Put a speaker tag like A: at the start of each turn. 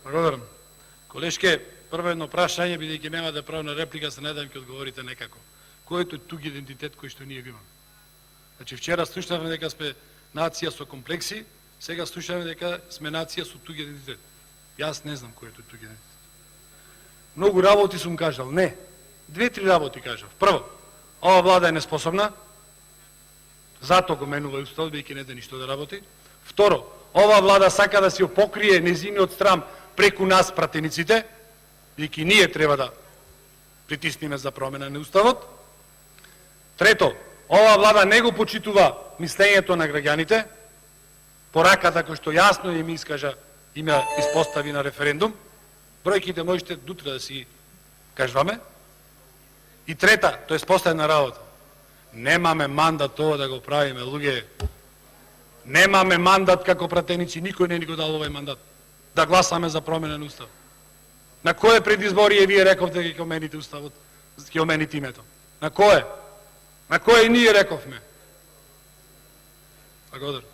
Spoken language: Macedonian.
A: Благодарам. Колешке, прво едно прашање, бидејќи нема да правам на реплика, се надевам ќе одговорите некако. Кој е тук идентитет кој што ние го имаме? Значи, вчера слушнавме дека сме нација со комплекси, сега слушаме дека сме нација со тук идентитет. Јас не знам кој е тук идентитет. Многу работи сум кажал, не. 2-3 работи кажав. Прво, ова влада е неспособна, зато го менува уставот, бидејќи не да ништо да работи. Второ, ова влада сака да си покрие незиниот срам преку нас пратениците, бидејќи ние треба да притисниме за промена на уставот. Трето, ова влада не го почитува мислењето на граѓаните, пораката кој што јасно им искажа, им ја испостави на референдум. Бројките можете дутре да си кажваме. И трета, тоа е последна работа. Немаме мандат тоа да го правиме, луѓе. Немаме мандат како пратеници, никој не ни го дал овој мандат. Да гласаме за промена на устав. На кое предизборие вие рековте дека ќе омените уставот, ќе омените името? На кое? На кое и ние рековме? Благодарам.